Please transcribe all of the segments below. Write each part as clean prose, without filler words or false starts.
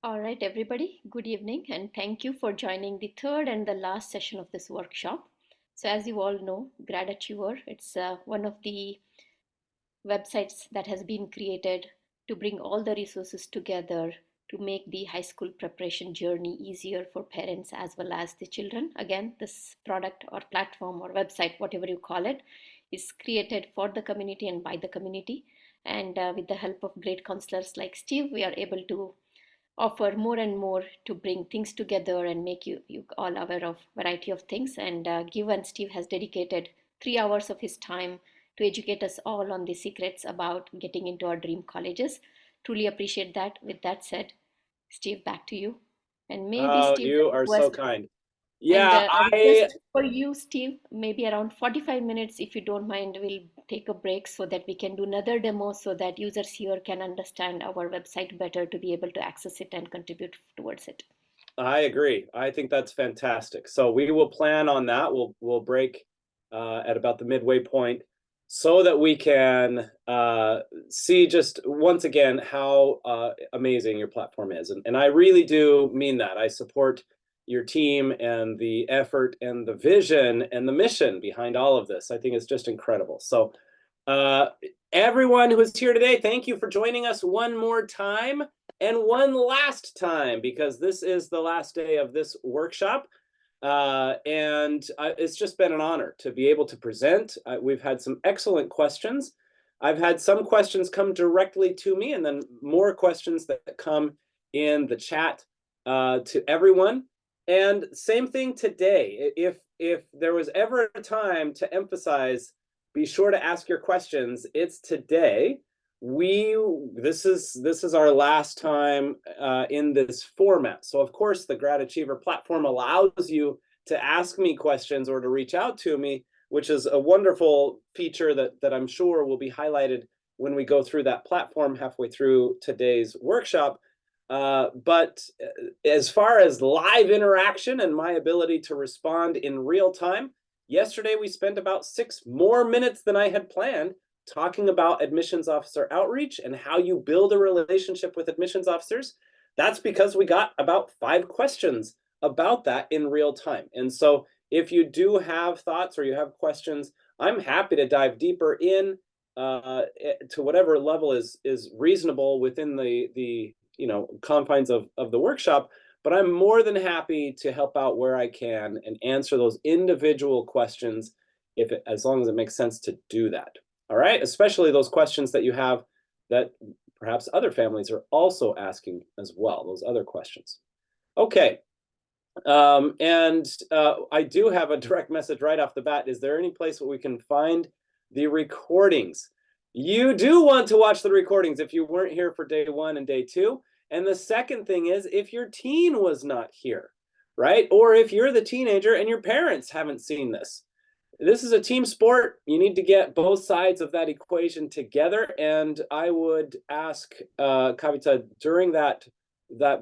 All right, everybody, good evening, and thank you for joining the third and the last session of this workshop. So, as you all know, GradAchiever, it's one of the websites that has been created to bring all the resources together to make the high school preparation journey easier for parents as well as the children. Again, this product or platform or website, whatever you call it, is created for the community and by the community. And with the help of great counselors like Steve, we are able to offer more and more to bring things together and make you all aware of variety of things. And given Steve has dedicated 3 hours of his time to educate us all on the secrets about getting into our dream colleges, truly appreciate that. With that said, Steve, back to you. And maybe Oh, Steve, you the are so request, kind. and Yeah, just for you, Steve, maybe around 45 minutes, if you don't mind, we'll take a break so that we can do another demo so that users here can understand our website better to be able to access it and contribute towards it. I agree. I think that's fantastic. So we will plan on that. We'll break at about the midway point so that we can see just once again how amazing your platform is. And I really do mean that. I support your team and the effort and the vision and the mission behind all of this. I think it's just incredible. So uh, everyone who is here today, thank you for joining us one more time. And one last time, because this is the last day of this workshop. It's just been an honor to be able to present. We've had some excellent questions. I've had some questions come directly to me, and then more questions that come in the chat to everyone. And same thing today. If there was ever a time to emphasize, be sure to ask your questions, it's today. This is our last time in this format. So of course the GradAchiever platform allows you to ask me questions or to reach out to me, which is a wonderful feature that I'm sure will be highlighted when we go through that platform halfway through today's workshop. But as far as live interaction and my ability to respond in real time, yesterday we spent about 6 more minutes than I had planned talking about admissions officer outreach and how you build a relationship with admissions officers. That's because we got about 5 questions about that in real time. And so if you do have thoughts or you have questions, I'm happy to dive deeper in to whatever level is reasonable within the confines of the workshop. But I'm more than happy to help out where I can and answer those individual questions as long as it makes sense to do that. All right, especially those questions that you have that perhaps other families are also asking as well, those other questions. Okay, I do have a direct message right off the bat. Is there any place where we can find the recordings? You do want to watch the recordings if you weren't here for day 1 and day 2. And the second thing is if your teen was not here, right? Or if you're the teenager and your parents haven't seen this. This is a team sport. You need to get both sides of that equation together. And I would ask Kavita during that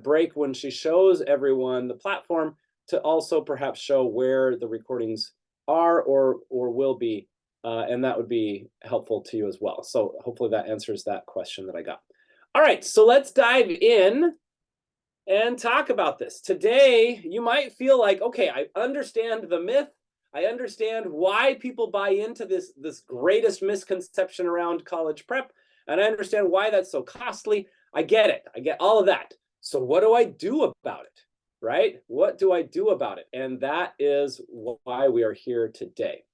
break when she shows everyone the platform to also perhaps show where the recordings are or will be. And that would be helpful to you as well. So hopefully that answers that question that I got. All right, so let's dive in and talk about this. Today, you might feel like, okay, I understand the myth. I understand why people buy into this greatest misconception around college prep, and I understand why that's so costly. I get it. I get all of that. So what do I do about it? Right? What do I do about it? And that is why we are here today.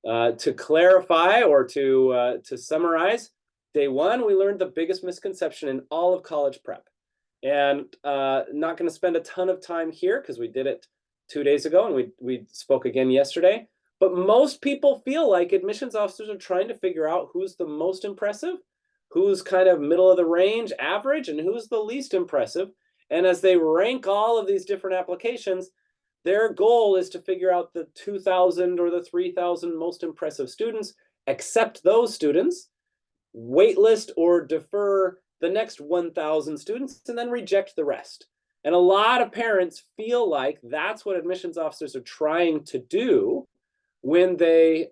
To clarify or to summarize, day 1, we learned the biggest misconception in all of college prep. And not going to spend a ton of time here because we did it 2 days ago and we spoke again yesterday. But most people feel like admissions officers are trying to figure out who's the most impressive, who's kind of middle of the range, average, and who's the least impressive. And as they rank all of these different applications, their goal is to figure out the 2,000 or the 3,000 most impressive students, accept those students, waitlist or defer the next 1,000 students, and then reject the rest. And a lot of parents feel like that's what admissions officers are trying to do when they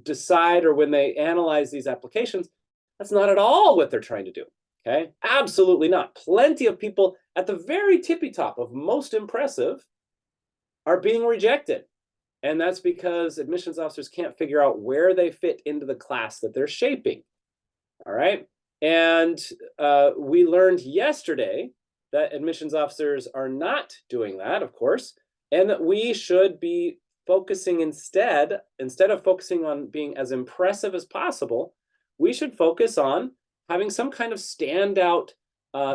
decide or when they analyze these applications. That's not at all what they're trying to do. Okay, absolutely not. Plenty of people at the very tippy top of most impressive are being rejected. And that's because admissions officers can't figure out where they fit into the class that they're shaping. All right. And we learned yesterday that admissions officers are not doing that, of course, and that we should be focusing instead of focusing on being as impressive as possible, we should focus on having some kind of standout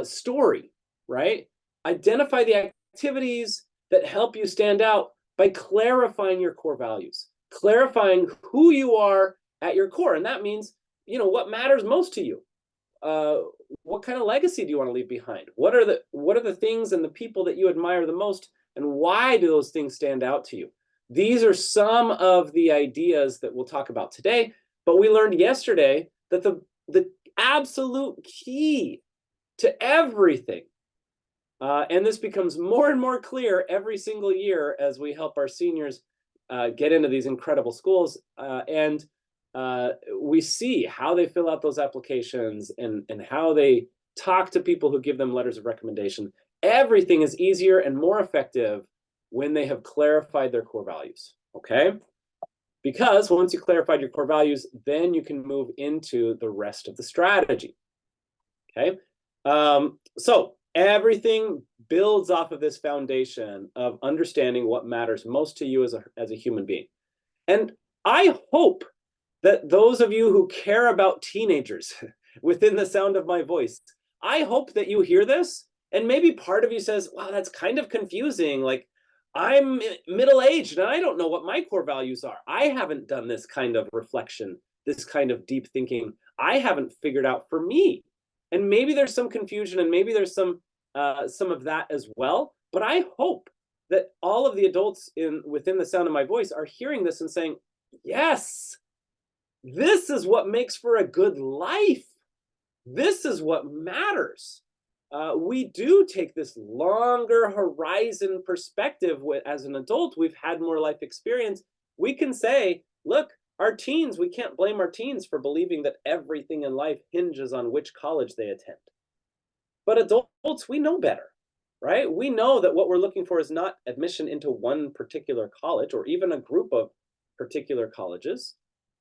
story, right? Identify the activities that help you stand out by clarifying your core values, clarifying who you are at your core. And that means, what matters most to you. uh, what kind of legacy do you want to leave behind? What are the things and the people that you admire the most, and why do those things stand out to you? These are some of the ideas that we'll talk about today. But we learned yesterday that the absolute key to everything, and this becomes more and more clear every single year as we help our seniors get into these incredible schools, and we see how they fill out those applications, and how they talk to people who give them letters of recommendation. Everything is easier and more effective when they have clarified their core values, okay? Because once you clarified your core values, then you can move into the rest of the strategy, okay? So everything builds off of this foundation of understanding what matters most to you as a human being. And I hope that those of you who care about teenagers within the sound of my voice, I hope that you hear this, and maybe part of you says, wow, that's kind of confusing. Like, I'm middle aged and I don't know what my core values are. I haven't done this kind of reflection, this kind of deep thinking. I haven't figured out for me. And maybe there's some confusion, and maybe there's some of that as well. But I hope that all of the adults within the sound of my voice are hearing this and saying, yes, this is what makes for a good life. This is what matters. We do take this longer horizon perspective. As an adult, we've had more life experience. We can say, look, our teens, we can't blame our teens for believing that everything in life hinges on which college they attend. But adults, we know better, right? We know that what we're looking for is not admission into one particular college or even a group of particular colleges.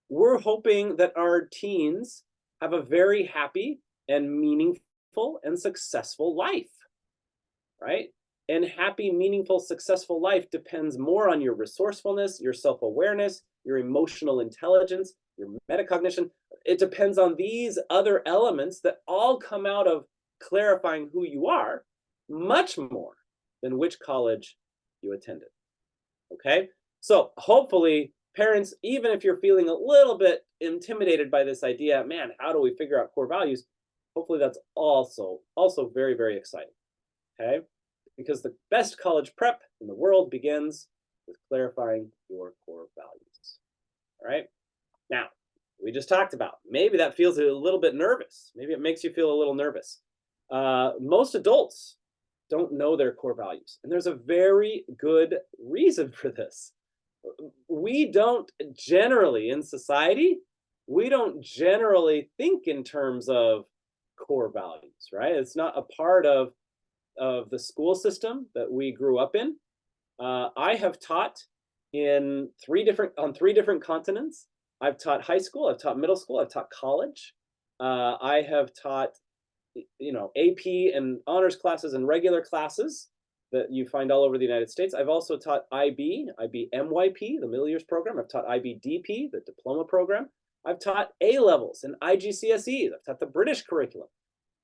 We're hoping that our teens have a very happy and meaningful and successful life, right? And happy, meaningful, successful life depends more on your resourcefulness, your self awareness, your emotional intelligence, your metacognition. It depends on these other elements that all come out of clarifying who you are, much more than which college you attended. Okay? So hopefully, parents, even if you're feeling a little bit intimidated by this idea, man, how do we figure out core values? Hopefully that's also very, very exciting. Okay? Because the best college prep in the world begins with clarifying your core values. All right? Now, we just talked about, maybe that feels a little bit nervous. Maybe it makes you feel a little nervous. Most adults don't know their core values, and there's a very good reason for this. We don't generally, in society, we don't generally think in terms of core values, right? It's not a part of the school system that we grew up in. I have taught on three different continents. I've taught high school, I've taught middle school, I've taught college. I have taught, AP and honors classes and regular classes that you find all over the United States. I've also taught IB MYP, the middle years program. I've taught IBDP, the diploma program. I've taught A levels and IGCSEs. I've taught the British curriculum.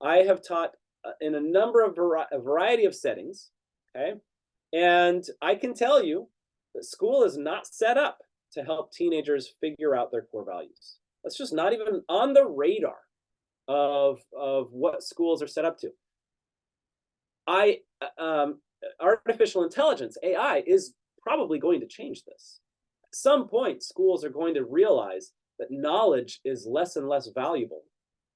I have taught in a variety of settings. Okay, and I can tell you that school is not set up to help teenagers figure out their core values. That's just not even on the radar of what schools are set up to. Artificial intelligence, AI, is probably going to change this. At some point, schools are going to realize that knowledge is less and less valuable,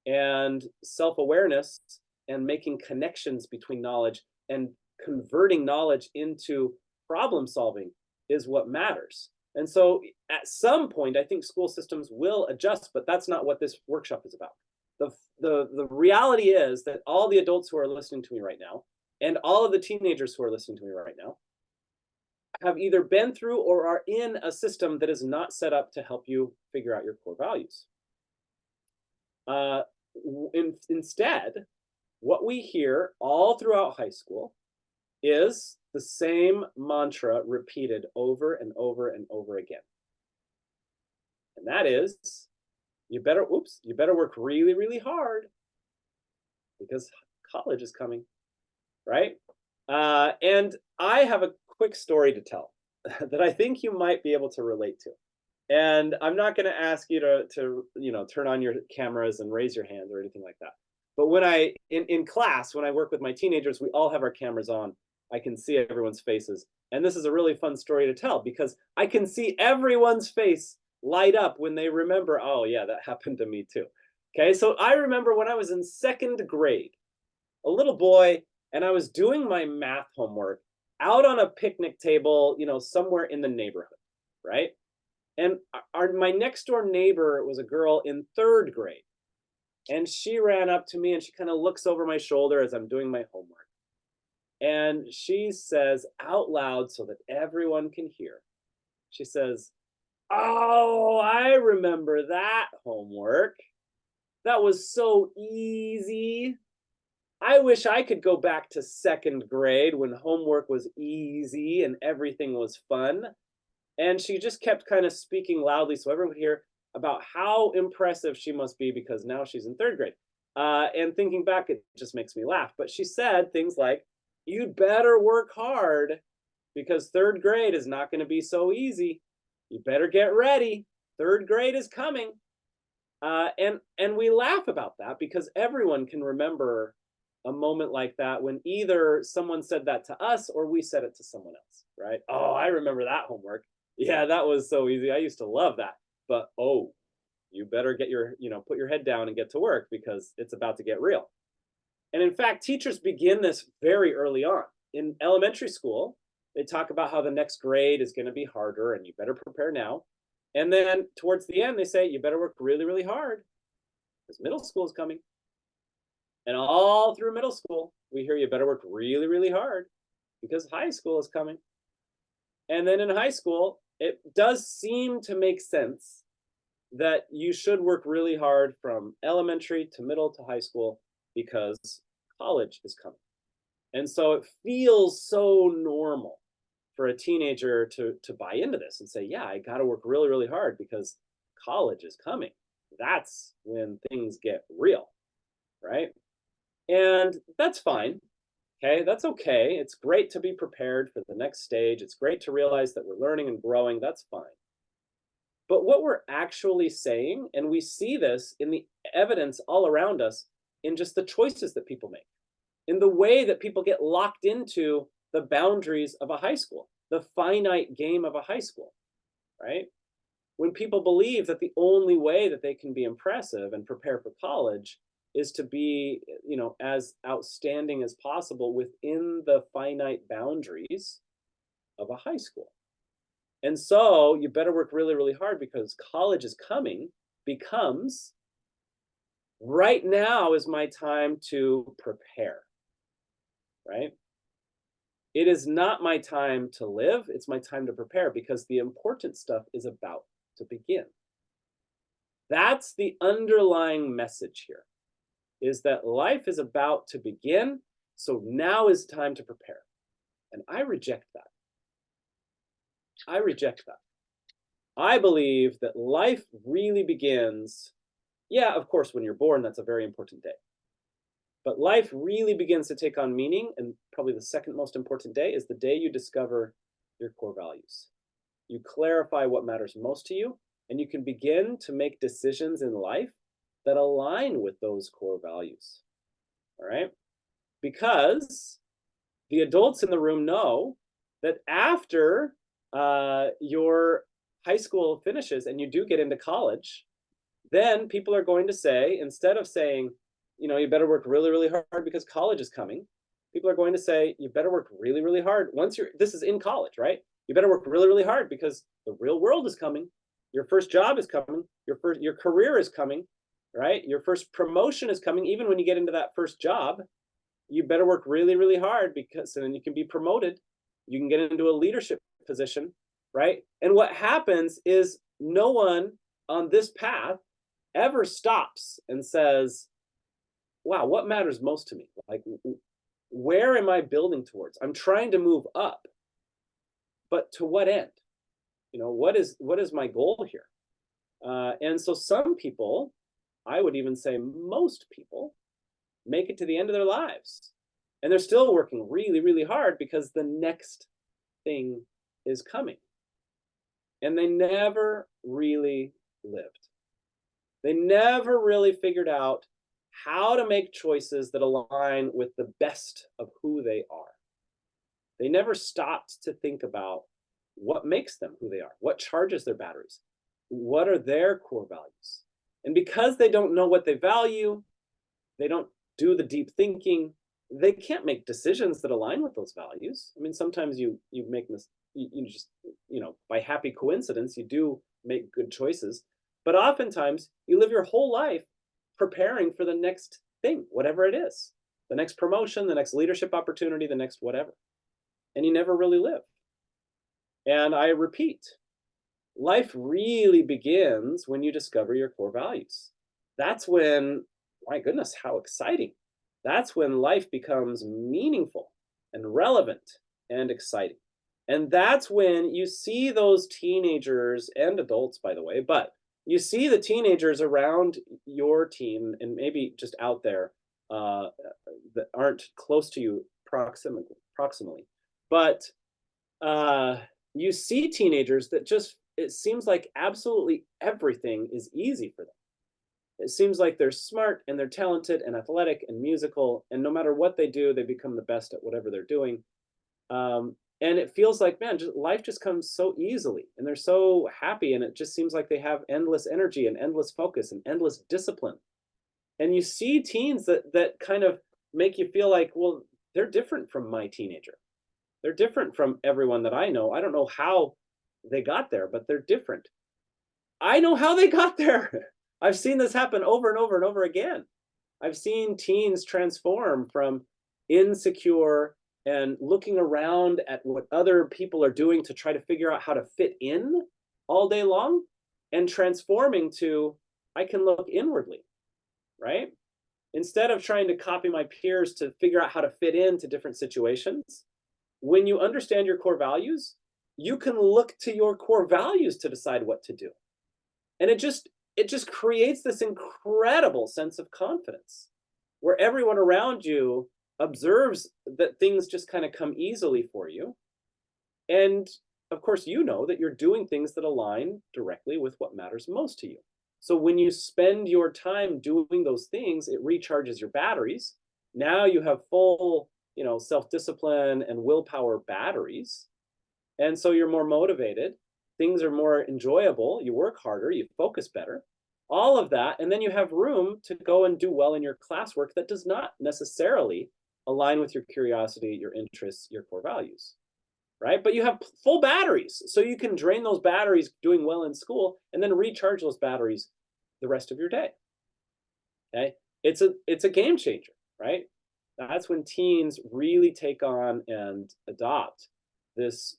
and self-awareness and making connections between knowledge and converting knowledge into problem solving is what matters. And so at some point, I think school systems will adjust, but that's not what this workshop is about. the reality is that all the adults who are listening to me right now, and all of the teenagers who are listening to me right now, have either been through or are in a system that is not set up to help you figure out your core values. Instead, what we hear all throughout high school is the same mantra repeated over and over and over again. And that is, you better work really, really hard because college is coming, right? And I have a quick story to tell that I think you might be able to relate to. And I'm not going to ask you to turn on your cameras and raise your hands or anything like that. But when in class, when I work with my teenagers, we all have our cameras on. I can see everyone's faces. And this is a really fun story to tell because I can see everyone's face light up when they remember, oh yeah, that happened to me too. Okay, so I remember when I was in second grade, a little boy, and I was doing my math homework out on a picnic table, somewhere in the neighborhood, right? And my next door neighbor was a girl in third grade. And she ran up to me and she kind of looks over my shoulder as I'm doing my homework. And she says out loud so that everyone can hear, she says, "Oh, I remember that homework. That was so easy. I wish I could go back to second grade when homework was easy and everything was fun." And she just kept kind of speaking loudly so everyone could hear about how impressive she must be because now she's in third grade. And thinking back, it just makes me laugh. But she said things like, "You'd better work hard because third grade is not going to be so easy. You better get ready. Third grade is coming." And we laugh about that because everyone can remember a moment like that when either someone said that to us or we said it to someone else, right? "Oh, I remember that homework. Yeah, that was so easy. I used to love that. But oh, you better put your head down and get to work because it's about to get real." And in fact, teachers begin this very early on. In elementary school, they talk about how the next grade is going to be harder and you better prepare now. And then towards the end, they say, you better work really, really hard because middle school is coming. And all through middle school, we hear you better work really, really hard because high school is coming. And then in high school, it does seem to make sense that you should work really hard from elementary to middle to high school because college is coming. And so it feels so normal for a teenager to buy into this and say, yeah, I got to work really, really hard because college is coming. That's when things get real, right? And that's fine. Okay, that's okay. It's great to be prepared for the next stage. It's great to realize that we're learning and growing. That's fine. But what we're actually saying, and we see this in the evidence all around us, in just the choices that people make, in the way that people get locked into the boundaries of a high school, the finite game of a high school, right? When people believe that the only way that they can be impressive and prepare for college is to be, as outstanding as possible within the finite boundaries of a high school. And so you better work really, really hard because college is coming becomes right now is my time to prepare, right? It is not my time to live, it's my time to prepare because the important stuff is about to begin. That's the underlying message here, is that life is about to begin, so now is time to prepare. And I reject that. I reject that. I believe that life really begins, yeah, of course, when you're born, that's a very important day. But life really begins to take on meaning, and probably the second most important day is the day you discover your core values. You clarify what matters most to you, and you can begin to make decisions in life that align with those core values. All right? Because the adults in the room know that after your high school finishes and you do get into college, then people are going to say, instead of saying, you better work really, really hard because college is coming, people are going to say, you better work really, really hard. This is in college, right? You better work really, really hard because the real world is coming. Your first job is coming. Your career is coming. right? Your first promotion is coming. Even when you get into that first job, you better work really, really hard, because then you can be promoted. You can get into a leadership position, right? And what happens is no one on this path ever stops and says, wow, what matters most to me? Like, where am I building towards? I'm trying to move up, but to what end? What is my goal here? And so some people, I would even say most people, make it to the end of their lives, and they're still working really, really hard because the next thing is coming, and they never really lived. They never really figured out how to make choices that align with the best of who they are. They never stopped to think about what makes them who they are, what charges their batteries, what are their core values. And because they don't know what they value, they don't do the deep thinking, they can't make decisions that align with those values. I mean, sometimes you make this, you just, by happy coincidence, you do make good choices. But oftentimes you live your whole life preparing for the next thing, whatever it is, the next promotion, the next leadership opportunity, the next whatever. And you never really live. And I repeat, life really begins when you discover your core values. That's when, my goodness, how exciting. That's when life becomes meaningful and relevant and exciting. And that's when you see those teenagers and adults, by the way, but you see the teenagers around your team and maybe just out there, uh, that aren't close to you proximally. But uh, you see teenagers that just, it seems like absolutely everything is easy for them. It seems like they're smart and they're talented and athletic and musical, and no matter what they do, they become the best at whatever they're doing. And it feels like, man, life just comes so easily, and they're so happy, and it just seems like they have endless energy and endless focus and endless discipline. And you see teens that kind of make you feel like, well, they're different from my teenager. They're different from everyone that I know. I don't know how they got there, but they're different. I know how they got there. I've seen this happen over and over and over again. I've seen teens transform from insecure and looking around at what other people are doing to try to figure out how to fit in all day long, and transforming to, I can look inwardly, right? Instead of trying to copy my peers to figure out how to fit into different situations, when you understand your core values, you can look to your core values to decide what to do. And it just creates this incredible sense of confidence where everyone around you observes that things just kind of come easily for you. And of course, you know that you're doing things that align directly with what matters most to you. So when you spend your time doing those things, it recharges your batteries. Now you have full, self-discipline and willpower batteries. And so you're more motivated. Things are more enjoyable. You work harder, you focus better, all of that. And then you have room to go and do well in your classwork that does not necessarily align with your curiosity, your interests, your core values, right? But you have full batteries. So you can drain those batteries doing well in school and then recharge those batteries the rest of your day. Okay. It's a game changer, right? That's when teens really take on and adopt this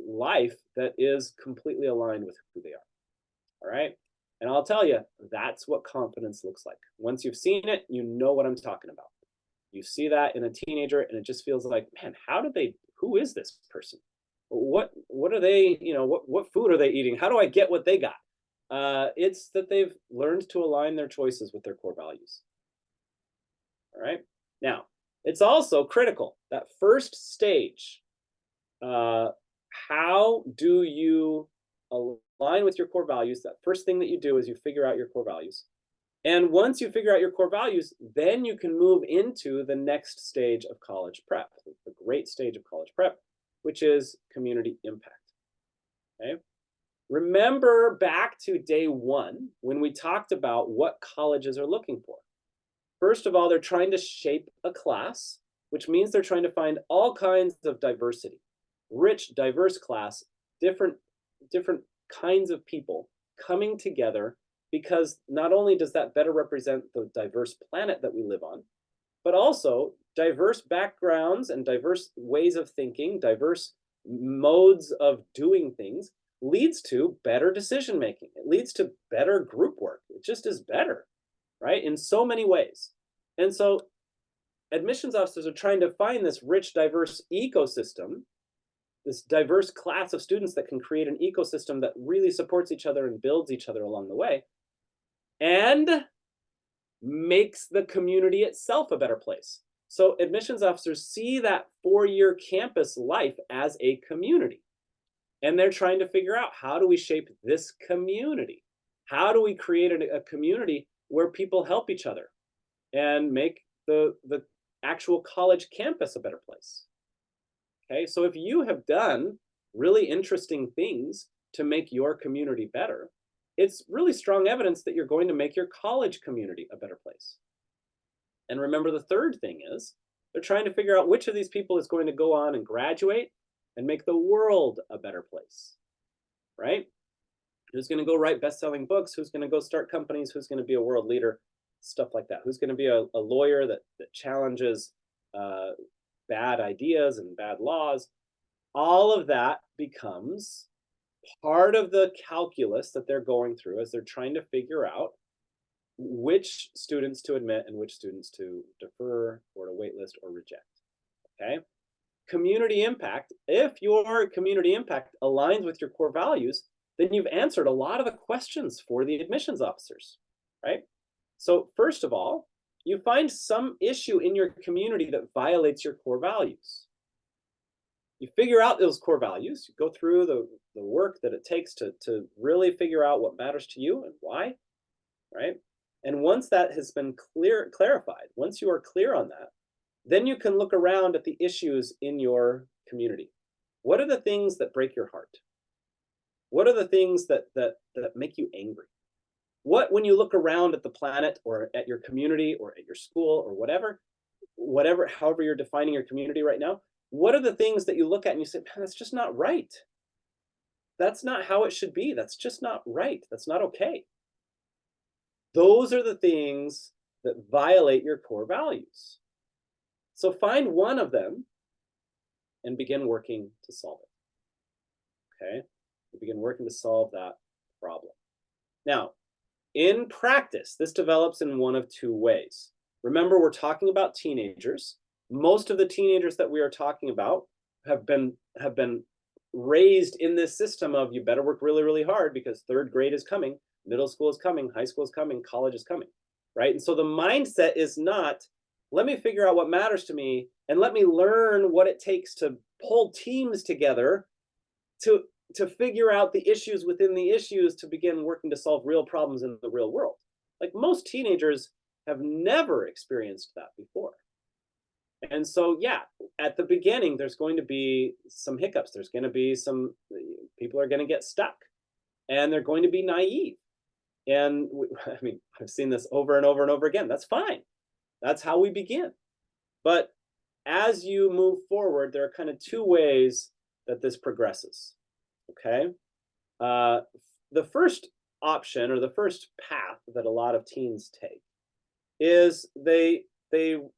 life that is completely aligned with who they are. All right. And I'll tell you, that's what confidence looks like. Once you've seen it, you know what I'm talking about. You see that in a teenager, and it just feels like, man, who is this person? What are they, what food are they eating? How do I get what they got? It's that they've learned to align their choices with their core values. All right. Now, it's also critical that first stage. How do you align with your core values? That first thing that you do is you figure out your core values. And once you figure out your core values, then you can move into the next stage of college prep, the great stage of college prep, which is community impact. Okay. Remember back to day one when we talked about what colleges are looking for. First of all, they're trying to shape a class, which means they're trying to find all kinds of diversity, rich, diverse class, different kinds of people coming together because not only does that better represent the diverse planet that we live on, but also diverse backgrounds and diverse ways of thinking, diverse modes of doing things leads to better decision making. It leads to better group work. It just is better, right? In so many ways. And so admissions officers are trying to find this rich, diverse ecosystem, this diverse class of students that can create an ecosystem that really supports each other and builds each other along the way, and makes the community itself a better place. So admissions officers see that 4-year campus life as a community. And they're trying to figure out, how do we shape this community? How do we create a community where people help each other and make the actual college campus a better place? Okay, so if you have done really interesting things to make your community better, it's really strong evidence that you're going to make your college community a better place. And remember, the third thing is they're trying to figure out which of these people is going to go on and graduate and make the world a better place, right? Who's going to go write best-selling books? Who's going to go start companies? Who's going to be a world leader? Stuff like that. Who's going to be a lawyer that challenges bad ideas and bad laws? All of that becomes part of the calculus that they're going through as they're trying to figure out which students to admit and which students to defer or to waitlist or reject. Okay. Community impact. If your community impact aligns with your core values, then you've answered a lot of the questions for the admissions officers, right? So first of all, you find some issue in your community that violates your core values. You figure out those core values, you go through the work that it takes to really figure out what matters to you and why, right? And once that has been clarified, once you are clear on that, then you can look around at the issues in your community. What are the things that break your heart? What are the things that make you angry? What, when you look around at the planet or at your community or at your school or whatever, however you're defining your community right now, what are the things that you look at and you say, man, that's just not right. That's not how it should be. That's just not right. That's not okay. Those are the things that violate your core values. So find one of them and begin working to solve it. Okay? You begin working to solve that problem. Now, in practice, this develops in one of two ways. Remember, we're talking about teenagers. Most of the teenagers that we are talking about have been raised in this system of, you better work really, really hard because third grade is coming, middle school is coming, high school is coming, college is coming, right? And so the mindset is not, let me figure out what matters to me and let me learn what it takes to pull teams together to figure out the issues within the issues to begin working to solve real problems in the real world. Like, most teenagers have never experienced that before. And so, yeah, at the beginning, there's going to be some hiccups. There's going to be some people are going to get stuck and they're going to be naive. And I mean, I've seen this over and over and over again. That's fine. That's how we begin. But as you move forward, there are kind of two ways that this progresses. Okay. The first option, or the first path that a lot of teens take, is they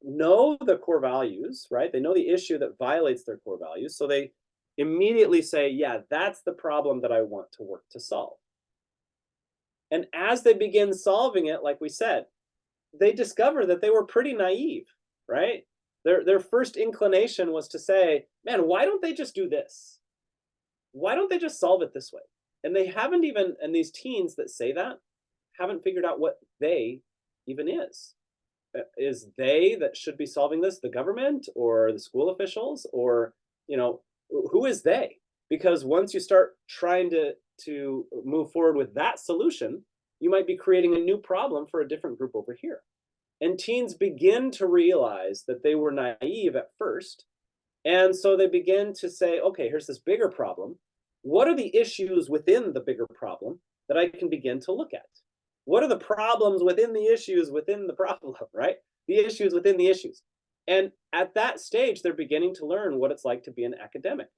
know the core values, right? They know the issue that violates their core values. So they immediately say, yeah, that's the problem that I want to work to solve. And as they begin solving it, like we said, they discover that they were pretty naive, right? Their first inclination was to say, man, why don't they just do this? Why don't they just solve it this way? And they haven't even, and these teens that say that haven't figured out what they even is. Is they that should be solving this the government or the school officials, or, you know, who is they? Because once you start trying to move forward with that solution, you might be creating a new problem for a different group over here. And teens begin to realize that they were naive at first. And so they begin to say, okay, here's this bigger problem. What are the issues within the bigger problem that I can begin to look at? What are the problems within the issues within the problem, right? The issues within the issues. And at that stage, they're beginning to learn what it's like to be an academic,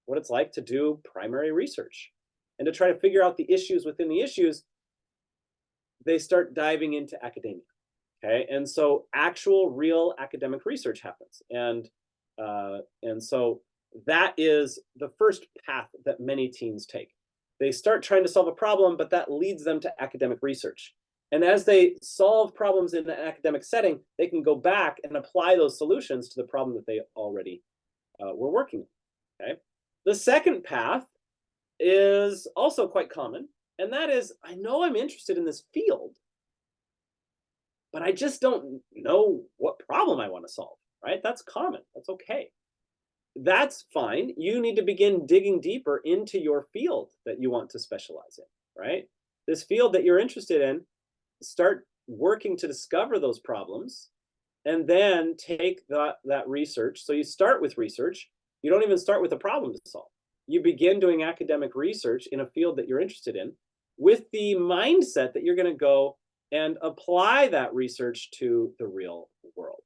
what it's like to do primary research, and to try to figure out the issues within the issues they start diving into academia. Okay, and so actual real academic research happens, and so that is the first path that many teens take. They start trying to solve a problem, but that leads them to academic research. And as they solve problems in an academic setting, they can go back and apply those solutions to the problem that they already were working on. Okay, the second path is also quite common, and that is, I know I'm interested in this field, but I just don't know what problem I want to solve, right? That's common. That's okay. That's fine. You need to begin digging deeper into your field that you want to specialize in, right? This field that you're interested in, start working to discover those problems and then take that research. So you start with research. You don't even start with a problem to solve. You begin doing academic research in a field that you're interested in with the mindset that you're going to go and apply that research to the real world.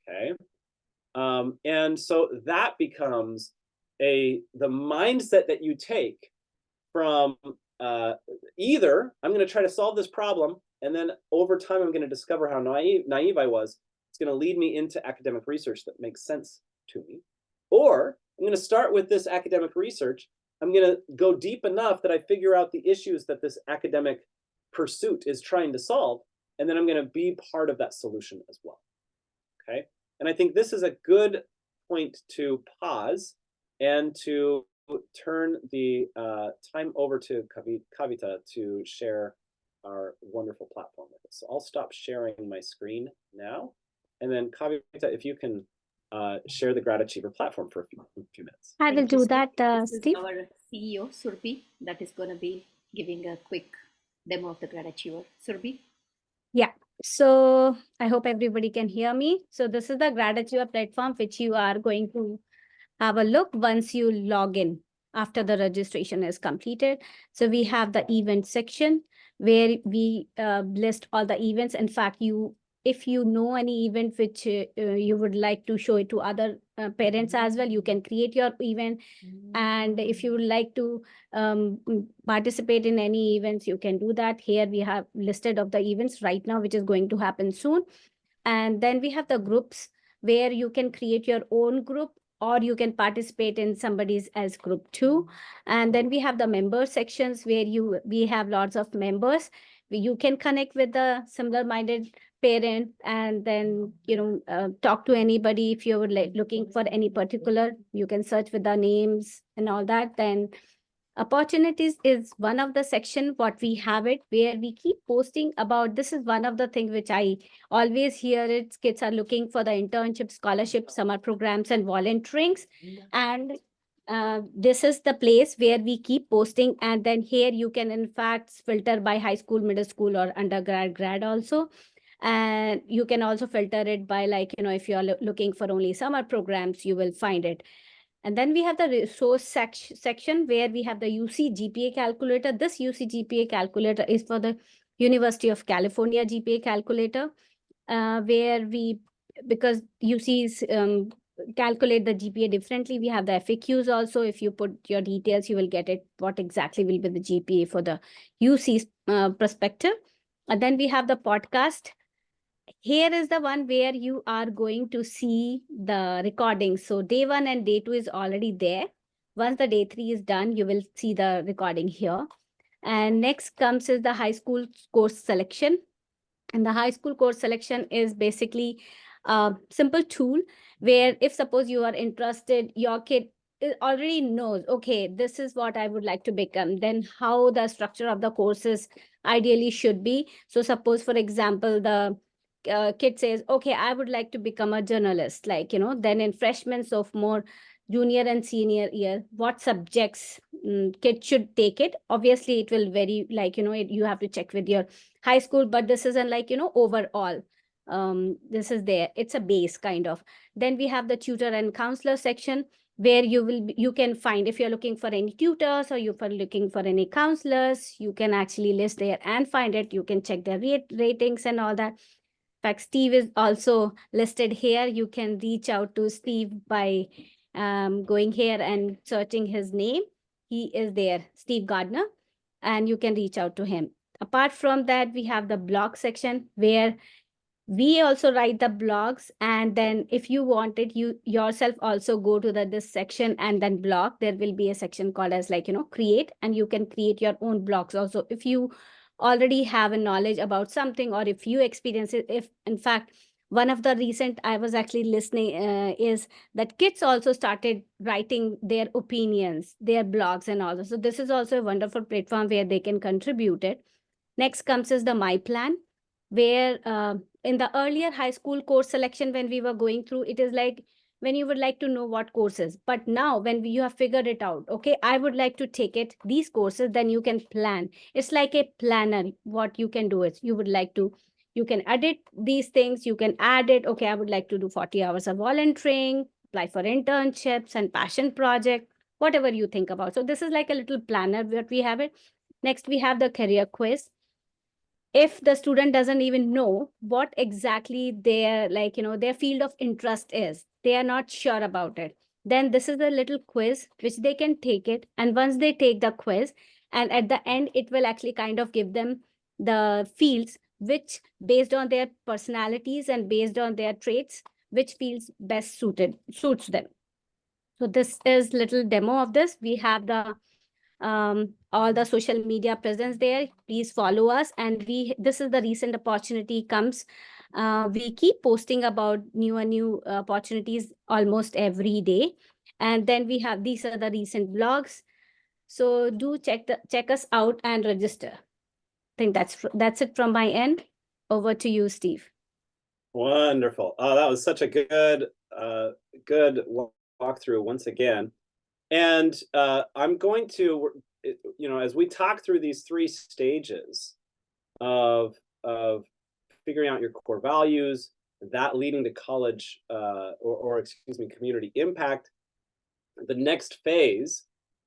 Okay. And so that becomes the mindset that you take from either I'm going to try to solve this problem, and then over time I'm going to discover how naive I was. It's going to lead me into academic research that makes sense to me. Or I'm going to start with this academic research. I'm going to go deep enough that I figure out the issues that this academic pursuit is trying to solve, and then I'm going to be part of that solution as well. Okay, and I think this is a good point to pause and to turn the time over to Kavita to share our wonderful platform with us. So I'll stop sharing my screen now, and then Kavita, if you can share the GradAchiever platform for a few minutes. I will Thank you, do Steve. that, This is Steve. our CEO, Surbi, that is going to be giving a quick demo of the GradAchiever. Surbi? Yeah. So I hope everybody can hear me. So this is the GradAchiever platform, which you are going to have a look once you log in after the registration is completed. So we have the event section where we list all the events. In fact, if you know any event which you would like to show it to other parents as well, you can create your event. And if you would like to participate in any events, you can do that. Here we have listed of the events right now, which is going to happen soon. And then we have the groups where you can create your own group, or you can participate in somebody's else group too. And then we have the member sections where we have lots of members. You can connect with the similar-minded parent, and then talk to anybody. If you're looking for any particular, you can search with the names and all that. Then opportunities is one of the section what we have it, where we keep posting about. This is one of the things which I always hear it. Kids are looking for the internship, scholarship, summer programs, and volunteerings. And this is the place where we keep posting. And then here you can in fact filter by high school, middle school, or undergrad, grad also. And you can also filter it by if you're looking for only summer programs, you will find it. And then we have the resource section where we have the UC GPA calculator. This UC GPA calculator is for the University of California GPA calculator, where because UCs calculate the GPA differently. We have the FAQs also. If you put your details, you will get it, what exactly will be the GPA for the UC's perspective. And then we have the podcast. Here is the one where you are going to see the recording. So day 1 and day 2 is already there. Once the day 3 is done, you will see the recording here. And next comes is the high school course selection. And the high school course selection is basically a simple tool where if suppose you are interested, your kid already knows, okay, this is what I would like to become, then how the structure of the courses ideally should be. So suppose, for example, the kid says, okay, I would like to become a journalist, then in freshman, sophomore, junior and senior year, what subjects kid should take it. Obviously, it will vary, you have to check with your high school, but this isn't overall. This is there. It's a base kind of. Then we have the tutor and counselor section where you can find if you're looking for any tutors or you're looking for any counselors, you can actually list there and find it. You can check their ratings and all that. In fact, Steve is also listed here. You can reach out to Steve by going here and searching his name. He is there, Steve Gardner, and you can reach out to him. Apart from that, we have the blog section where we also write the blogs, and then if you want it, you yourself also go to this section and then blog. There will be a section called as create, and you can create your own blogs also if you already have a knowledge about something, or if you experience it. If in fact, one of the recent I was actually listening is that kids also started writing their opinions, their blogs and all. So this is also a wonderful platform where they can contribute it. Next comes is the My Plan, where in the earlier high school course selection, when we were going through, it is like when you would like to know what courses. But now when you have figured it out, okay, I would like to take it, these courses, then you can plan. It's like a planner. What you can do is you would like to, you can edit these things, you can add it. Okay, I would like to do 40 hours of volunteering, apply for internships and passion project, whatever you think about. So this is like a little planner that we have it. Next, we have the career quiz. If the student doesn't even know what exactly their their field of interest is, they are not sure about it, then this is a little quiz which they can take it. And once they take the quiz, and at the end it will actually kind of give them the fields which, based on their personalities and based on their traits, which fields best suits them. So this is little demo of this. We have the all the social media presence there. Please follow us. And this is the recent opportunity comes. We keep posting about new and new opportunities almost every day. And then we have, these are the recent blogs. So do check us out and register. I think that's it from my end. Over to you, Steve. Wonderful. Oh, that was such a good walkthrough once again. And I'm going to, as we talk through these 3 stages of figuring out your core values, that leading to college or excuse me, community impact, the next phase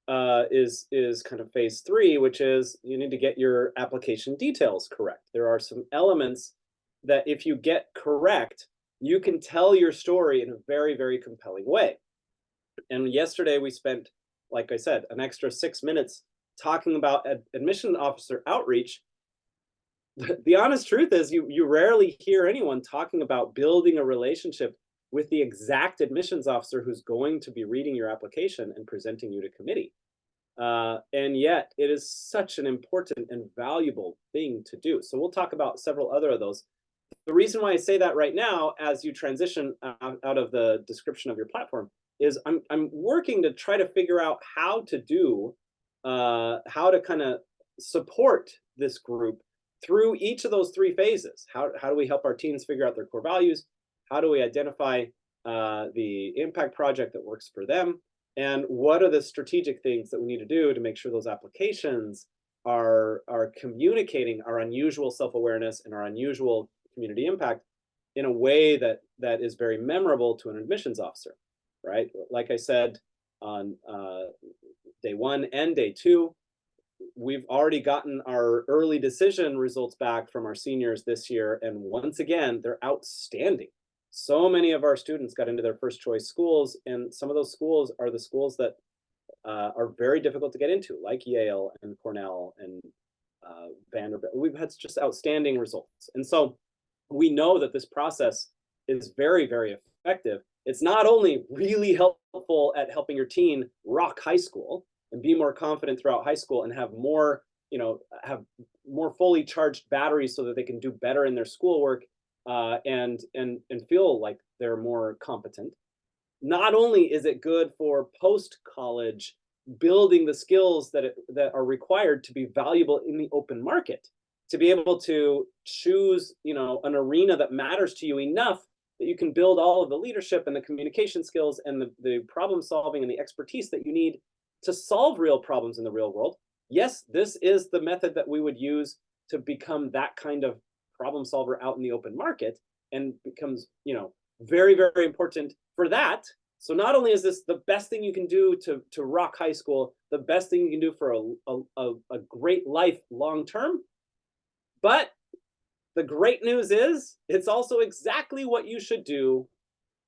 is kind of phase 3, which is you need to get your application details correct. There are some elements that if you get correct, you can tell your story in a very, very compelling way. And yesterday we spent, like I said, an extra 6 minutes talking about admission officer outreach. The honest truth is you rarely hear anyone talking about building a relationship with the exact admissions officer who's going to be reading your application and presenting you to committee. And yet it is such an important and valuable thing to do. So we'll talk about several other of those. The reason why I say that right now, as you transition out of the description of your platform, is I'm working to try to figure out how to kind of support this group through each of those 3 phases. How do we help our teens figure out their core values? How do we identify the impact project that works for them? And what are the strategic things that we need to do to make sure those applications are communicating our unusual self-awareness and our unusual community impact in a way that is very memorable to an admissions officer, right? Like I said, on day 1 and day 2, we've already gotten our early decision results back from our seniors this year. And once again, they're outstanding. So many of our students got into their first choice schools, and some of those schools are the schools that are very difficult to get into, like Yale and Cornell and Vanderbilt. We've had just outstanding results. And so we know that this process is very, very effective. It's not only really helpful at helping your teen rock high school and be more confident throughout high school and have more, have more fully charged batteries so that they can do better in their schoolwork and feel like they're more competent. Not only is it good for post-college building the skills that are required to be valuable in the open market, to be able to choose, an arena that matters to you enough that you can build all of the leadership and the communication skills and the problem solving and the expertise that you need to solve real problems in the real world. Yes, this is the method that we would use to become that kind of problem solver out in the open market, and becomes, very, very important for that. So not only is this the best thing you can do to rock high school, the best thing you can do for a great life long term, but the great news is it's also exactly what you should do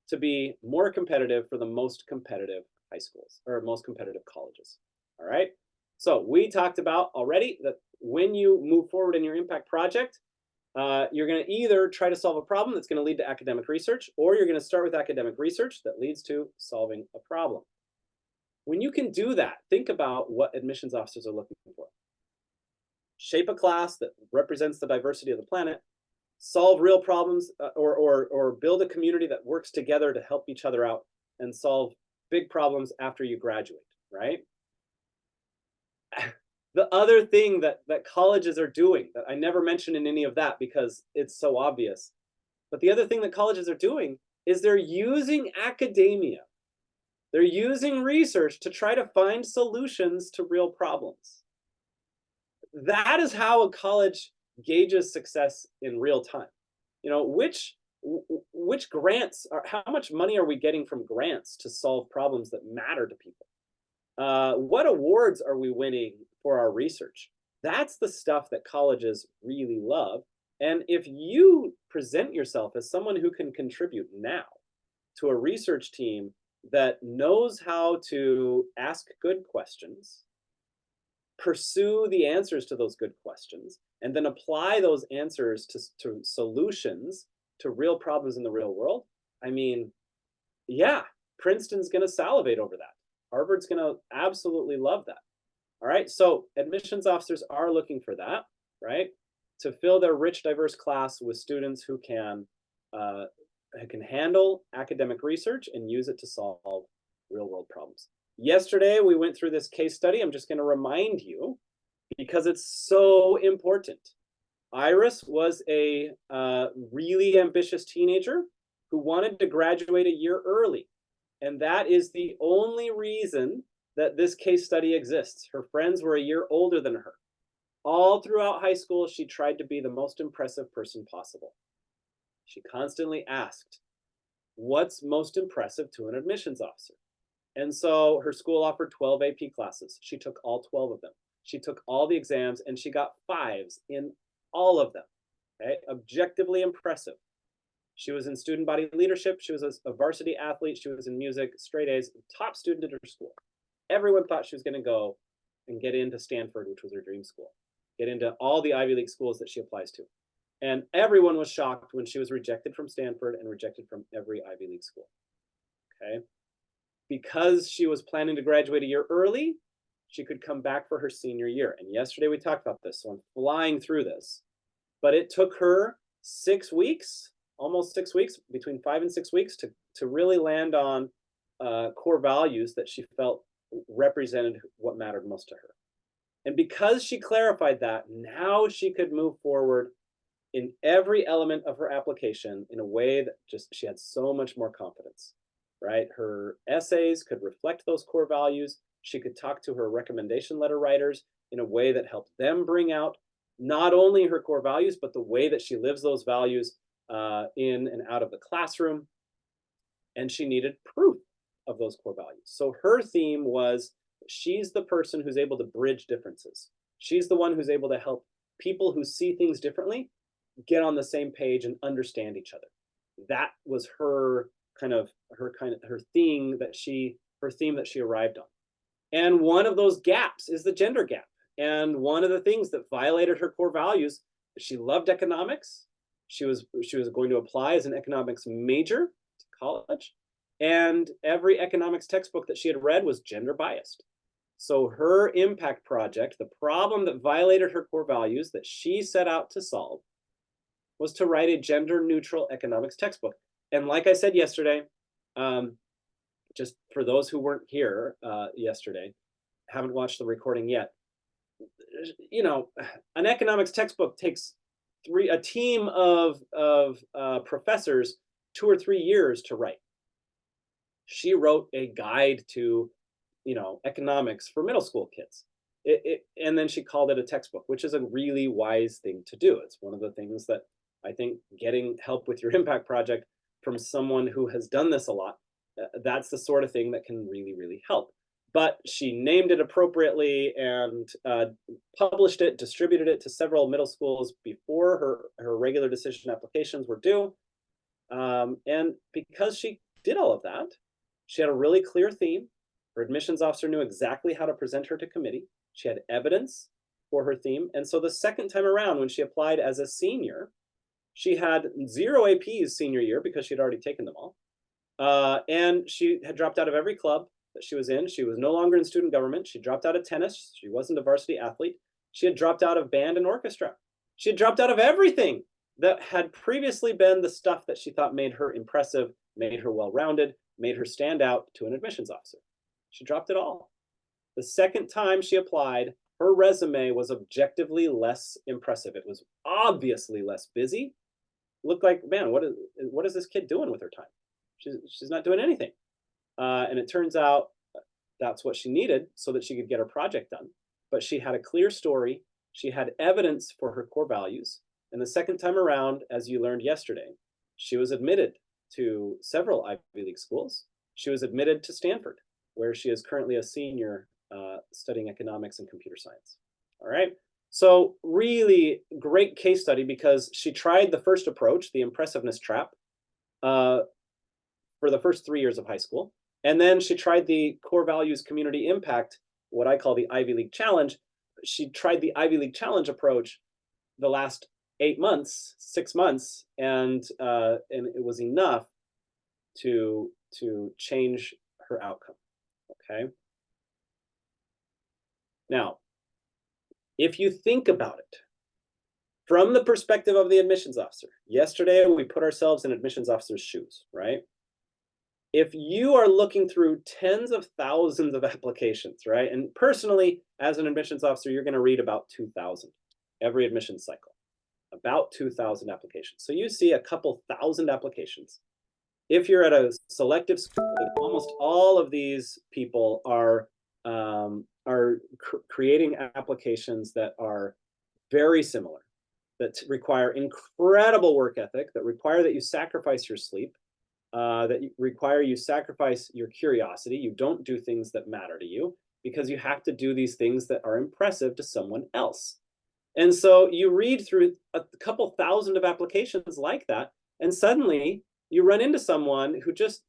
to be more competitive for the most competitive high schools or most competitive colleges. All right. So we talked about already that when you move forward in your impact project, you're going to either try to solve a problem that's going to lead to academic research, or you're going to start with academic research that leads to solving a problem. When you can do that, think about what admissions officers are looking for. Shape a class that represents the diversity of the planet, solve real problems, or build a community that works together to help each other out and solve big problems after you graduate, right? The other thing that colleges are doing that I never mentioned in any of that because it's so obvious, but the other thing that colleges are doing is they're using academia. They're using research to try to find solutions to real problems. That is how a college gauges success in real time. You know, which grants are, how much money are we getting from grants to solve problems that matter to people? What awards are we winning for our research? That's the stuff that colleges really love. And if you present yourself as someone who can contribute now to a research team that knows how to ask good questions, pursue the answers to those good questions, and then apply those answers to solutions to real problems in the real world, I mean, yeah, Princeton's going to salivate over that. Harvard's going to absolutely love that. All right. So admissions officers are looking for that, right? To fill their rich, diverse class with students who can handle academic research and use it to solve real world problems. Yesterday, we went through this case study. I'm just going to remind you because it's so important. Iris was a really ambitious teenager who wanted to graduate a year early. And that is the only reason that this case study exists. Her friends were a year older than her. All throughout high school, she tried to be the most impressive person possible. She constantly asked, what's most impressive to an admissions officer? And so her school offered 12 AP classes. She took all 12 of them. She took all the exams and she got 5s in all of them. Okay? Objectively impressive. She was in student body leadership. She was a varsity athlete. She was in music, straight A's, top student at her school. Everyone thought she was going to go and get into Stanford, which was her dream school, get into all the Ivy League schools that she applies to. And everyone was shocked when she was rejected from Stanford and rejected from every Ivy League school. Okay. Because she was planning to graduate a year early, she could come back for her senior year. And yesterday we talked about this, so I'm flying through this. But it took her 6 weeks, almost 6 weeks, between 5 and 6 weeks to really land on core values that she felt represented what mattered most to her. And because she clarified that, now she could move forward in every element of her application in a way that just she had so much more confidence, right? Her essays could reflect those core values. She could talk to her recommendation letter writers in a way that helped them bring out not only her core values, but the way that she lives those values in and out of the classroom. And she needed proof of those core values. So her theme was she's the person who's able to bridge differences. She's the one who's able to help people who see things differently get on the same page and understand each other. That was her theme that she arrived on. And one of those gaps is the gender gap. And one of the things that violated her core values, she loved economics. She was going to apply as an economics major to college. And every economics textbook that she had read was gender biased. So her impact project, the problem that violated her core values that she set out to solve, was to write a gender neutral economics textbook. And like I said yesterday, just for those who weren't here yesterday, haven't watched the recording yet, you know, an economics textbook takes a team of professors 2 or 3 years to write. She wrote a guide to, economics for middle school kids. And then she called it a textbook, which is a really wise thing to do. It's one of the things that I think getting help with your impact project from someone who has done this a lot, that's the sort of thing that can really, really help. But she named it appropriately and published it, distributed it to several middle schools before her regular decision applications were due. And because she did all of that, she had a really clear theme. Her admissions officer knew exactly how to present her to committee. She had evidence for her theme. And so the second time around, when she applied as a senior, she had 0 APs senior year because she'd already taken them all. And she had dropped out of every club that she was in. She was no longer in student government. She dropped out of tennis. She wasn't a varsity athlete. She had dropped out of band and orchestra. She had dropped out of everything that had previously been the stuff that she thought made her impressive, made her well-rounded, made her stand out to an admissions officer. She dropped it all. The second time she applied, her resume was objectively less impressive. It was obviously less busy. Looked like, man, what is this kid doing with her time? She's not doing anything. And it turns out that's what she needed so that she could get her project done. But she had a clear story. She had evidence for her core values. And the second time around, as you learned yesterday, she was admitted to several Ivy League schools. She was admitted to Stanford, where she is currently a senior studying economics and computer science. All right. So really great case study because she tried the first approach, the impressiveness trap, for the first 3 years of high school. And then she tried the core values community impact, what I call the Ivy League challenge. She tried the Ivy League challenge approach the last 8 months, 6 months, and it was enough to change her outcome. Okay. Now, if you think about it from the perspective of the admissions officer, yesterday we put ourselves in admissions officer's shoes, right? If you are looking through tens of thousands of applications, right? And personally, as an admissions officer, you're going to read about 2,000 every admissions cycle, about 2,000 applications. So you see a couple thousand applications. If you're at a selective school, almost all of these people are creating applications that are very similar, that require incredible work ethic, that require that you sacrifice your sleep, that require you sacrifice your curiosity. You don't do things that matter to you because you have to do these things that are impressive to someone else. And so you read through a couple thousand of applications like that, and suddenly you run into someone who just,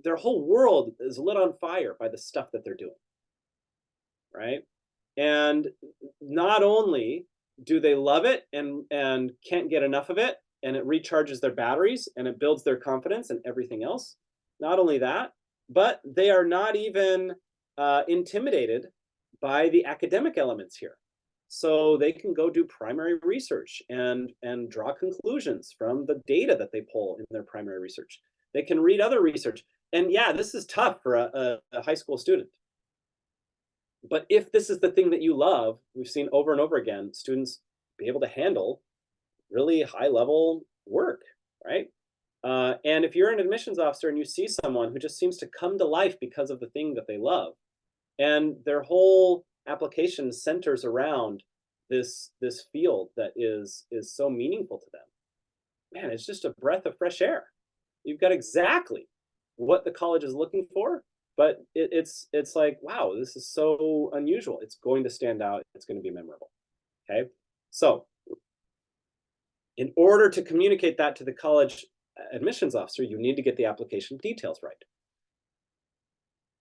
their whole world is lit on fire by the stuff that they're doing, right? And not only do they love it and can't get enough of it, and it recharges their batteries and it builds their confidence and everything else. Not only that, but they are not even intimidated by the academic elements here. So they can go do primary research and draw conclusions from the data that they pull in their primary research. They can read other research. And yeah, this is tough for a high school student. But if this is the thing that you love, we've seen over and over again, students be able to handle really high level work, right? And if you're an admissions officer and you see someone who just seems to come to life because of the thing that they love, and their whole application centers around this field that is so meaningful to them, man, it's just a breath of fresh air. You've got exactly what the college is looking for, but it's like, wow, this is so unusual. It's going to stand out. It's going to be memorable. Okay, so in order to communicate that to the college admissions officer, you need to get the application details right.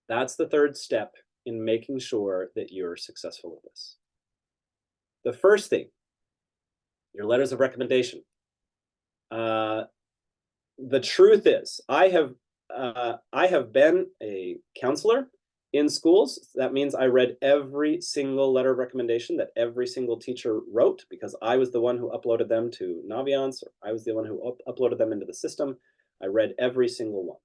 That's the third step in making sure that you're successful with this. The first thing, your letters of recommendation. The truth is, I have been a counselor in schools. That means I read every single letter of recommendation that every single teacher wrote because I was the one who uploaded them to Naviance, or I was the one who uploaded them into the system. I read every single one.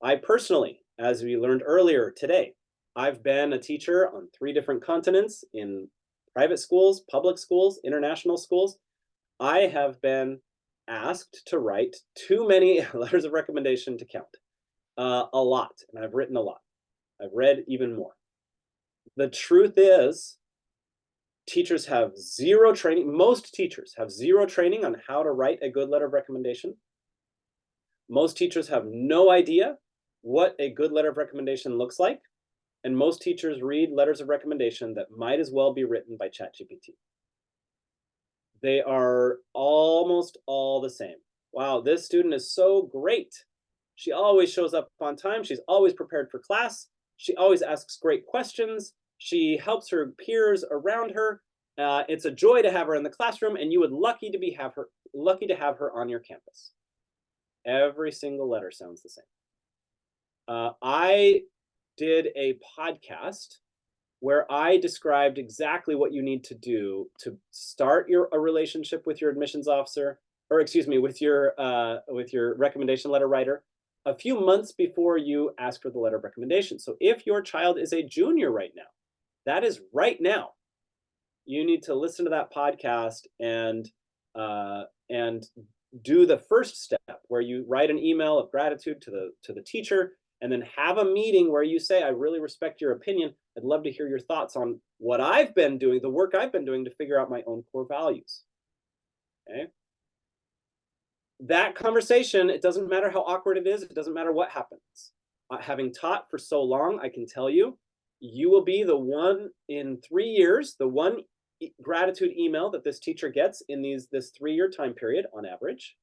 I personally, as we learned earlier today, I've been a teacher on 3 different continents in private schools, public schools, international schools. I have been asked to write too many letters of recommendation to count, a lot, and I've written a lot. I've read even more. The truth is, teachers have 0 training. Most teachers have 0 training on how to write a good letter of recommendation. Most teachers have no idea what a good letter of recommendation looks like. And most teachers read letters of recommendation that might as well be written by ChatGPT. They are almost all the same. Wow, this student is so great. She always shows up on time. She's always prepared for class. She always asks great questions. She helps her peers around her. It's a joy to have her in the classroom, and you would lucky to have her on your campus. Every single letter sounds the same. I did a podcast where I described exactly what you need to do to start a relationship with your admissions officer, or excuse me, with your recommendation letter writer a few months before you ask for the letter of recommendation. So if your child is a junior right now, that is right now, you need to listen to that podcast and do the first step where you write an email of gratitude to the teacher, and then have a meeting where you say, I really respect your opinion. I'd love to hear your thoughts on what I've been doing, the work I've been doing to figure out my own core values. Okay. That conversation, it doesn't matter how awkward it is. It doesn't matter what happens. Having taught for so long, I can tell you, you will be the one in 3 years, the one gratitude email that this teacher gets in this 3-year time period on average.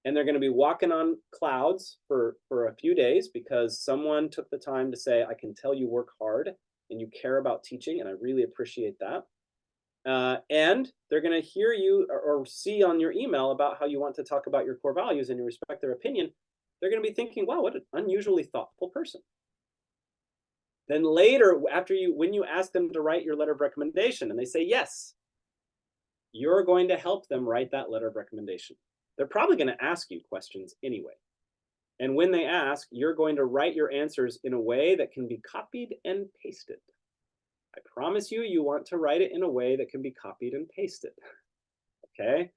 And they're going to be walking on clouds for a few days because someone took the time to say, I can tell you work hard and you care about teaching, and I really appreciate that. And they're going to hear you or see on your email about how you want to talk about your core values and you respect their opinion. They're going to be thinking, wow, what an unusually thoughtful person. Then later, when you ask them to write your letter of recommendation and they say yes, you're going to help them write that letter of recommendation. They're probably going to ask you questions anyway. And when they ask, you're going to write your answers in a way that can be copied and pasted. I promise you, you want to write it in a way that can be copied and pasted. Okay?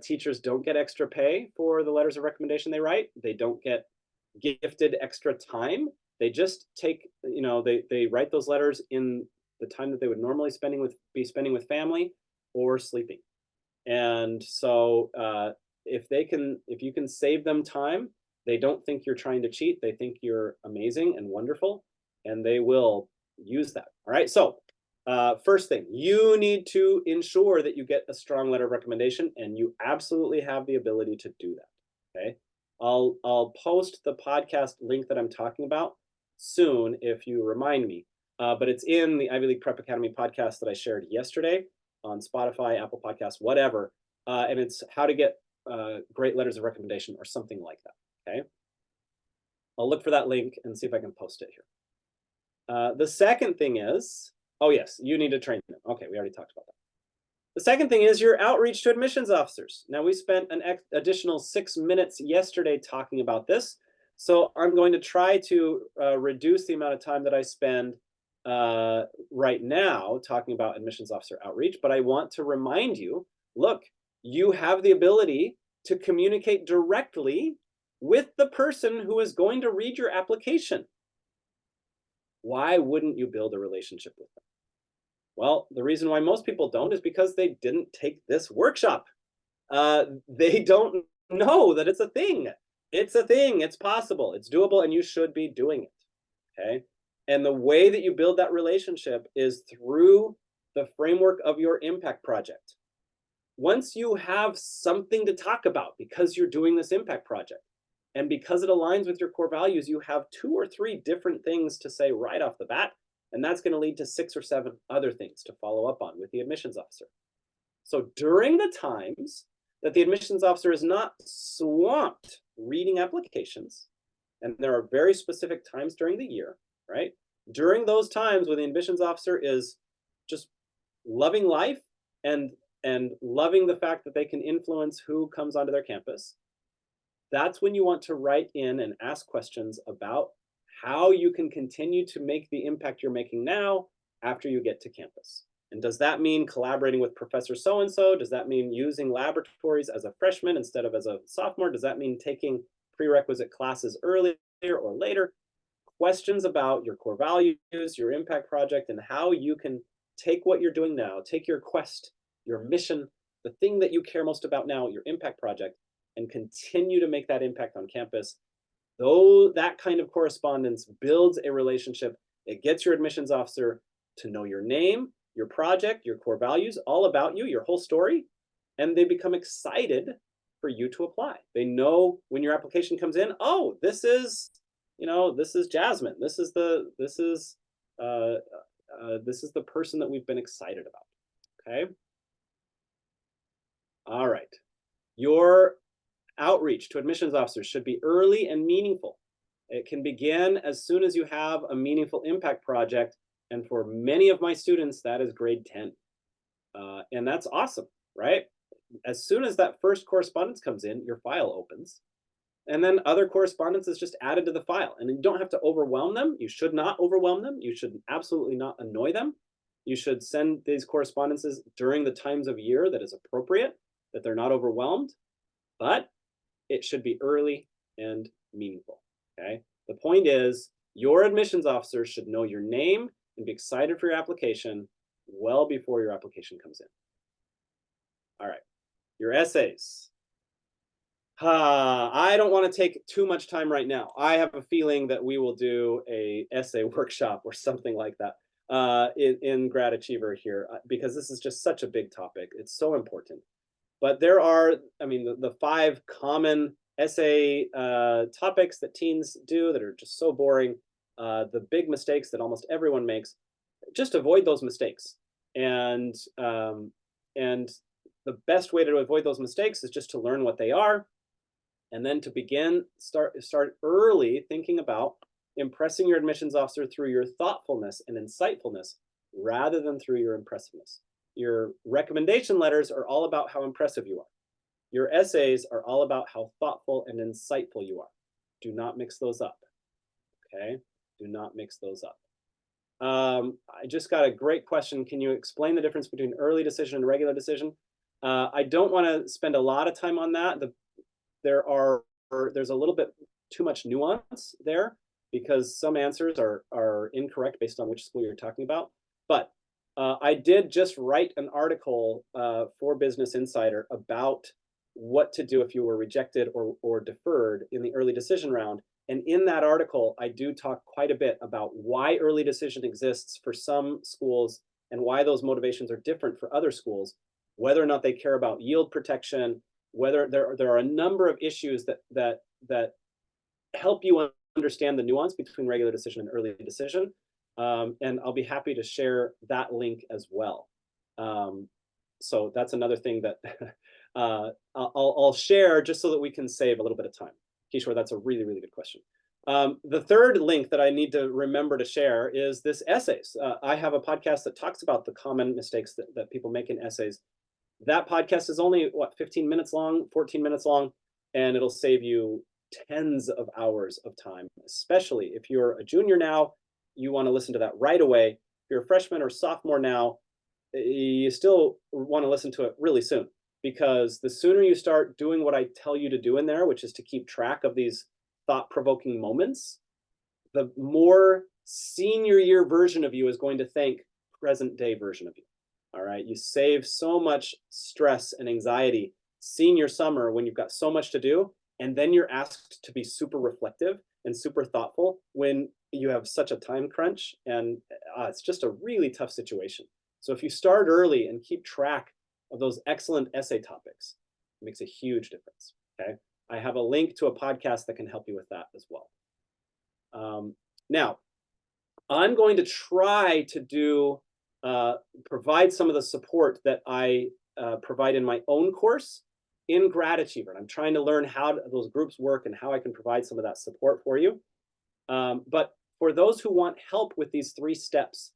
Teachers don't get extra pay for the letters of recommendation they write. They don't get gifted extra time. They just take, they write those letters in the time that they would normally be spending with family or sleeping. And so if you can save them time, they don't think you're trying to cheat. They think you're amazing and wonderful, and they will use that. All right. So first thing, you need to ensure that you get a strong letter of recommendation, and you absolutely have the ability to do that. Okay. I'll post the podcast link that I'm talking about soon if you remind me. But it's in the Ivy League Prep Academy podcast that I shared yesterday on Spotify, Apple Podcasts, whatever. And it's how to get great letters of recommendation or something like that. Okay. I'll look for that link and see if I can post it here. The second thing is, oh yes, you need to train them. Okay, we already talked about that. The second thing is your outreach to admissions officers. Now, we spent an additional 6 minutes yesterday talking about this. So I'm going to try to reduce the amount of time that I spend right now talking about admissions officer outreach. But I want to remind you, look, you have the ability to communicate directly with the person who is going to read your application. Why wouldn't you build a relationship with them? Well, the reason why most people don't is because they didn't take this workshop. They don't know that it's a thing. It's a thing. It's possible. It's doable, and you should be doing it. Okay. And the way that you build that relationship is through the framework of your impact project. Once you have something to talk about because you're doing this impact project, and because it aligns with your core values, you have 2 or 3 different things to say right off the bat. And that's going to lead to 6 or 7 other things to follow up on with the admissions officer. So during the times that the admissions officer is not swamped reading applications, and there are very specific times during the year, right? During those times when the admissions officer is just loving life and loving the fact that they can influence who comes onto their campus, that's when you want to write in and ask questions about how you can continue to make the impact you're making now after you get to campus. And does that mean collaborating with Professor so-and-so? Does that mean using laboratories as a freshman instead of as a sophomore? Does that mean taking prerequisite classes earlier or later? Questions about your core values, your impact project, and how you can take what you're doing now, take your quest, your mission, the thing that you care most about now, your impact project, and continue to make that impact on campus. Though that kind of correspondence builds a relationship, it gets your admissions officer to know your name, your project, your core values, all about you, your whole story, and they become excited for you to apply. They know when your application comes in, oh, this is Jasmine. This is the person that we've been excited about. Okay. All right. Your outreach to admissions officers should be early and meaningful. It can begin as soon as you have a meaningful impact project. And for many of my students, that is grade 10. And that's awesome, right? As soon as that first correspondence comes in, your file opens. And then other correspondence is just added to the file. And you don't have to overwhelm them. You should not overwhelm them. You should absolutely not annoy them. You should send these correspondences during the times of year that is appropriate, that they're not overwhelmed. But it should be early and meaningful, okay? The point is, your admissions officer should know your name and be excited for your application well before your application comes in. All right, your essays. I don't want to take too much time right now. I have a feeling that we will do a essay workshop or something like that in Grad Achiever here, because this is just such a big topic. It's so important. But there are, I mean, the 5 common essay topics that teens do that are just so boring, the big mistakes that almost everyone makes. Just avoid those mistakes. And the best way to avoid those mistakes is just to learn what they are, and then to start early thinking about impressing your admissions officer through your thoughtfulness and insightfulness rather than through your impressiveness. Your recommendation letters are all about how impressive you are. Your essays are all about how thoughtful and insightful you are. Do not mix those up, okay? Do not mix those up. I just got a great question. Can you explain the difference between early decision and regular decision? I don't want to spend a lot of time on that. There's a little bit too much nuance there because some answers are incorrect based on which school you're talking about. But I did just write an article for Business Insider about what to do if you were rejected or deferred in the early decision round. And in that article, I do talk quite a bit about why early decision exists for some schools and why those motivations are different for other schools, whether or not they care about yield protection, whether there are a number of issues that help you understand the nuance between regular decision and early decision. And I'll be happy to share that link as well. So that's another thing that I'll share just so that we can save a little bit of time. Kishore, that's a really, really good question. The third link that I need to remember to share is this essays. I have a podcast that talks about the common mistakes that people make in essays. That podcast is only, 15 minutes long, 14 minutes long, and it'll save you tens of hours of time, especially if you're a junior now, you want to listen to that right away. If you're a freshman or sophomore now, you still want to listen to it really soon, because the sooner you start doing what I tell you to do in there, which is to keep track of these thought-provoking moments, the more senior year version of you is going to thank present day version of you. All right, you save so much stress and anxiety senior summer when you've got so much to do, and then you're asked to be super reflective and super thoughtful when you have such a time crunch, and it's just a really tough situation. So if you start early and keep track of those excellent essay topics, it makes a huge difference, okay? I have a link to a podcast that can help you with that as well. Now, I'm going to try to provide some of the support that I provide in my own course in Grad Achiever. I'm trying to learn how those groups work and how I can provide some of that support for you. But for those who want help with these 3 steps,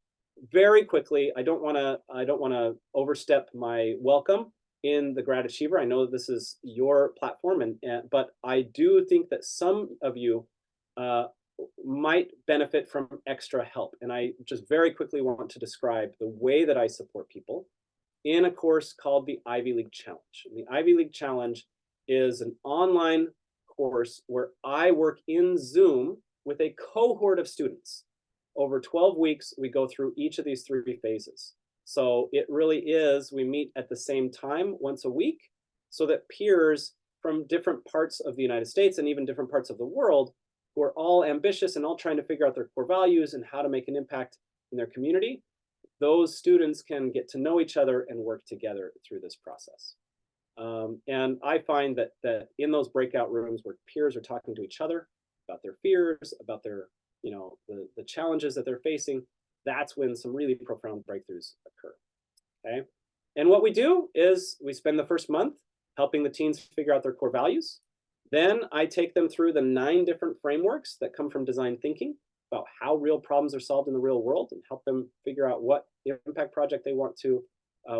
very quickly, I don't want to overstep my welcome in the Grad Achiever. I know this is your platform, but I do think that some of you might benefit from extra help. And I just very quickly want to describe the way that I support people in a course called the Ivy League Challenge. And the Ivy League Challenge is an online course where I work in Zoom with a cohort of students. Over 12 weeks, we go through each of these 3 phases. So it really is, we meet at the same time once a week so that peers from different parts of the United States and even different parts of the world who are all ambitious and all trying to figure out their core values and how to make an impact in their community, those students can get to know each other and work together through this process. And I find that in those breakout rooms where peers are talking to each other about their fears, about their, the challenges that they're facing, that's when some really profound breakthroughs occur, okay? And what we do is we spend the first month helping the teens figure out their core values. Then I take them through the 9 different frameworks that come from design thinking about how real problems are solved in the real world and help them figure out what impact project they want to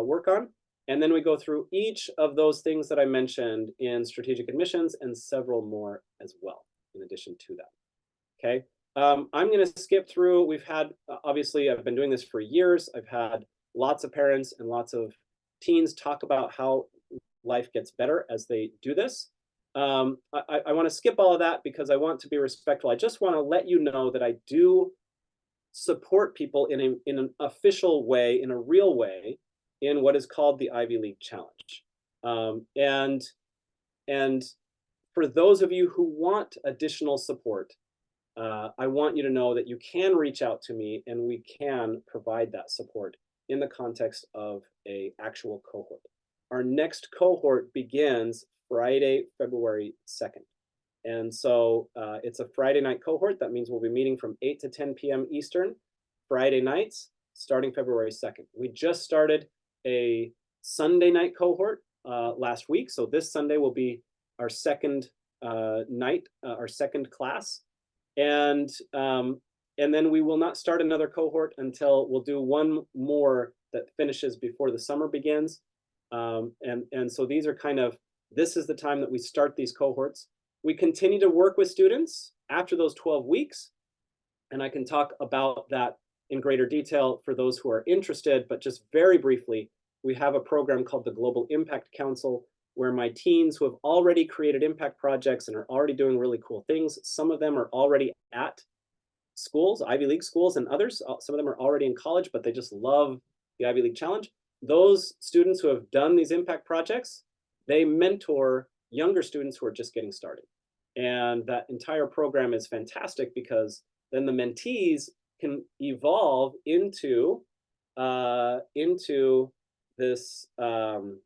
work on. And then we go through each of those things that I mentioned in strategic admissions and several more as well, in addition to that. Okay. I'm going to skip through. We've had, obviously, I've been doing this for years. I've had lots of parents and lots of teens talk about how life gets better as they do this. I want to skip all of that because I want to be respectful. I just want to let you know that I do support people in an official way, in a real way, in what is called the Ivy League Challenge. And for those of you who want additional support, I want you to know that you can reach out to me and we can provide that support in the context of an actual cohort. Our next cohort begins Friday, February 2nd. And so it's a Friday night cohort. That means we'll be meeting from 8 to 10 p.m. Eastern, Friday nights, starting February 2nd. We just started a Sunday night cohort last week. So this Sunday will be our second night, our second class. And then we will not start another cohort until we'll do one more that finishes before the summer begins. And so these are kind of, this is the time that we start these cohorts. We continue to work with students after those 12 weeks. And I can talk about that in greater detail for those who are interested, but just very briefly, we have a program called the Global Impact Council, where my teens who have already created impact projects and are already doing really cool things, some of them are already at schools, Ivy League schools, and others, some of them are already in college, but they just love the Ivy League Challenge. Those students who have done these impact projects, they mentor younger students who are just getting started. And that entire program is fantastic because then the mentees can evolve into this, the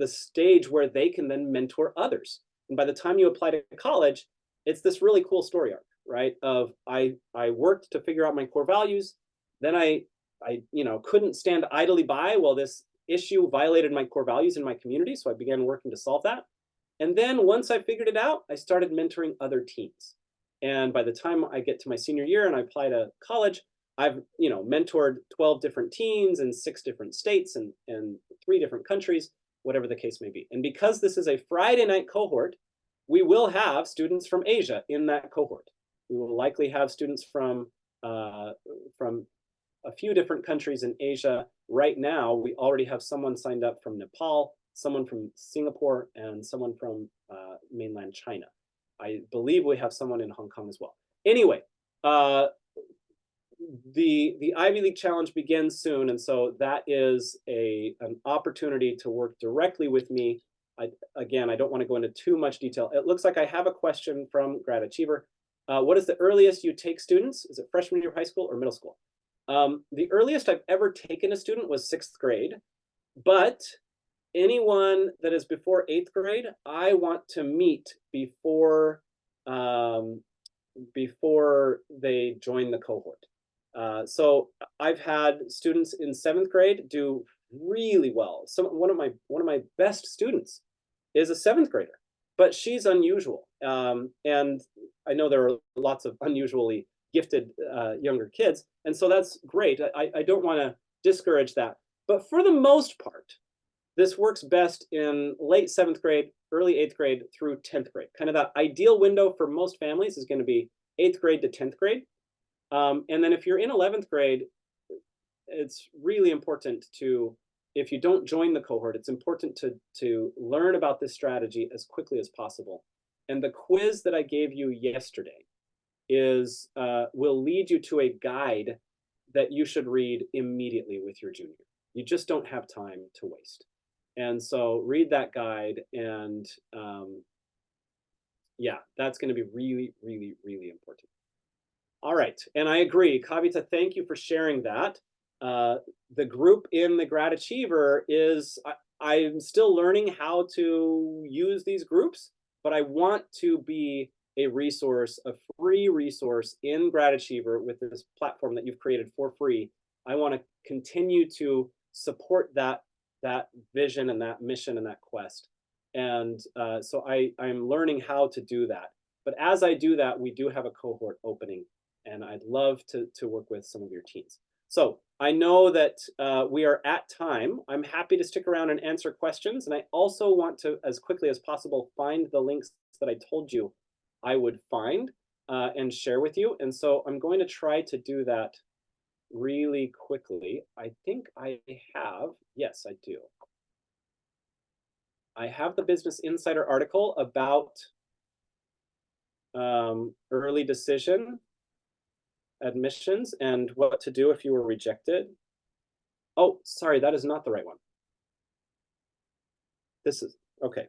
stage where they can then mentor others. And by the time you apply to college, it's this really cool story arc, right? Of I worked to figure out my core values, then I couldn't stand idly by while this issue violated my core values in my community, so I began working to solve that. And then once I figured it out, I started mentoring other teens. And by the time I get to my senior year and I apply to college, I've mentored 12 different teens in 6 different states and 3 different countries, whatever the case may be. And because this is a Friday night cohort, we will have students from Asia in that cohort. We will likely have students from a few different countries in Asia. Right now, we already have someone signed up from Nepal, someone from Singapore, and someone from mainland China. I believe we have someone in Hong Kong as well. Anyway, the Ivy League Challenge begins soon, and so that is an opportunity to work directly with me. Again, I don't want to go into too much detail. It looks like I have a question from Grad Achiever. What is the earliest you take students? Is it freshman year of high school or middle school? The earliest I've ever taken a student was 6th grade, but anyone that is before 8th grade, I want to meet before they join the cohort. So I've had students in 7th grade do really well. One of my best students is a 7th grader, but she's unusual. And I know there are lots of unusually gifted younger kids, and so that's great. I don't want to discourage that, but for the most part, this works best in late 7th grade, early 8th grade through 10th grade. Kind of that ideal window for most families is going to be 8th grade to 10th grade. And then if you're in 11th grade, it's really important to, if you don't join the cohort, it's important to learn about this strategy as quickly as possible. And the quiz that I gave you yesterday will lead you to a guide that you should read immediately with your junior. You just don't have time to waste. And so read that guide, and yeah, that's going to be really, really, really important. All right, and I agree. Kavita, thank you for sharing that. The group in the Grad Achiever is, I'm still learning how to use these groups, but I want to be a resource, a free resource in Grad Achiever with this platform that you've created for free. I want to continue to support that vision and that mission and that quest. And so I'm learning how to do that. But as I do that, we do have a cohort opening, and I'd love to work with some of your teens. So I know that we are at time. I'm happy to stick around and answer questions. And I also want to, as quickly as possible, find the links that I told you I would find and share with you. And so I'm going to try to do that really quickly. I think I have, yes, I do. I have the Business Insider article about early decision admissions and what to do if you were rejected. Oh, sorry, that is not the right one. This is, okay.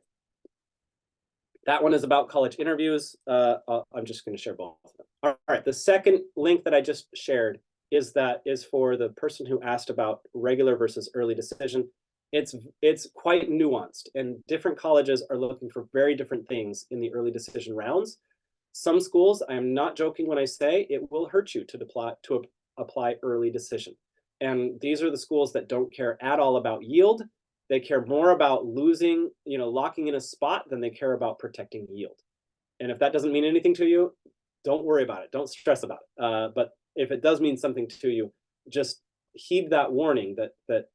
That one is about college interviews. I'm just going to share both of them. All right, the second link that I just shared is for the person who asked about regular versus early decision. It's quite nuanced, and different colleges are looking for very different things in the early decision rounds. Some schools, I am not joking when I say it will hurt you to apply early decision. And these are the schools that don't care at all about yield. They care more about losing, locking in a spot than they care about protecting yield. And if that doesn't mean anything to you, don't worry about it. Don't stress about it. But if it does mean something to you, just heed that warning that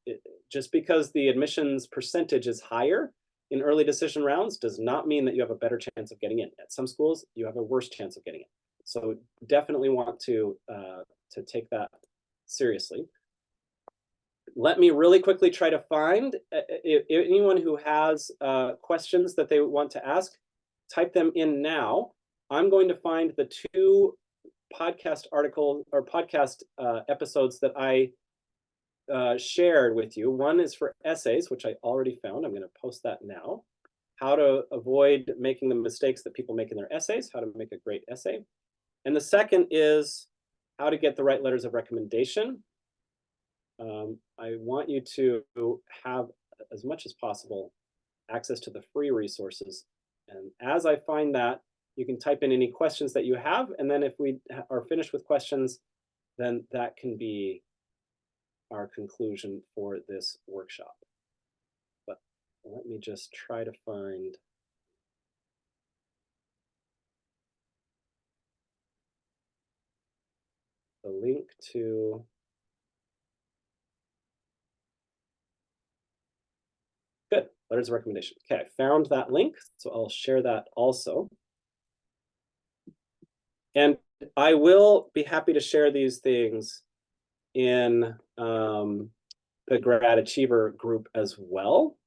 just because the admissions percentage is higher in early decision rounds does not mean that you have a better chance of getting in. At some schools, you have a worse chance of getting in. So definitely want to take that seriously. Let me really quickly try to find anyone who has questions that they want to ask, type them in now. I'm going to find the two podcast articles or podcast episodes that I shared with you. One is for essays, which I already found. I'm going to post that now. How to avoid making the mistakes that people make in their essays, how to make a great essay. And the second is how to get the right letters of recommendation. I want you to have, as much as possible, access to the free resources. And as I find that, you can type in any questions that you have. And then if we are finished with questions, then that can be our conclusion for this workshop. But let me just try to find the link to good letters of recommendation. Okay, I found that link, so I'll share that also. And I will be happy to share these things in the Grad Achiever group as well.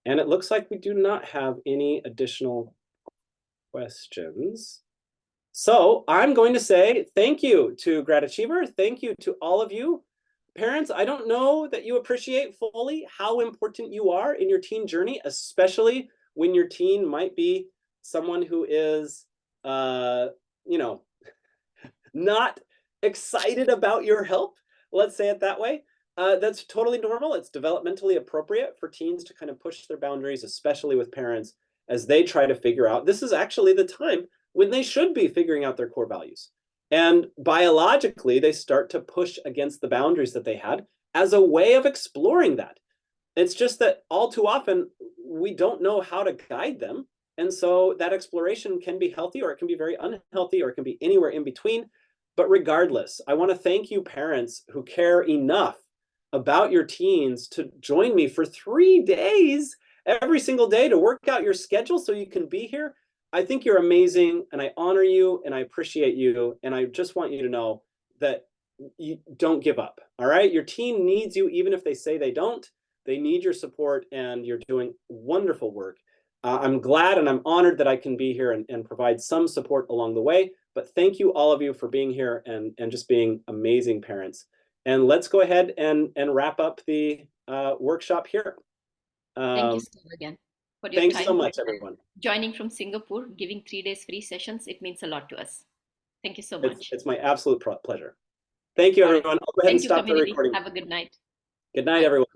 And it looks like we do not have any additional questions. So I'm going to say thank you to Grad Achiever. Thank you to all of you. Parents, I don't know that you appreciate fully how important you are in your teen journey, especially when your teen might be someone who is, not excited about your help. Let's say it that way. That's totally normal. It's developmentally appropriate for teens to kind of push their boundaries, especially with parents, as they try to figure out, this is actually the time when they should be figuring out their core values. And biologically, they start to push against the boundaries that they had as a way of exploring that. It's just that all too often, we don't know how to guide them. And so that exploration can be healthy, or it can be very unhealthy, or it can be anywhere in between. But regardless, I want to thank you, parents who care enough about your teens to join me for 3 days every single day to work out your schedule so you can be here. I think you're amazing, and I honor you, and I appreciate you, and I just want you to know that you don't give up, all right? Your teen needs you, even if they say they don't. They need your support, and you're doing wonderful work. I'm glad and I'm honored that I can be here and provide some support along the way. But thank you, all of you, for being here and just being amazing parents. And let's go ahead and wrap up the workshop here. Thank you, Steve, again for your Thanks time. so much, everyone. Joining from Singapore, giving 3 days free sessions, it means a lot to us. Thank you so much. It's my absolute pleasure. Thank you, everyone. I'll go ahead and stop the recording. Have a good night. Good night, everyone.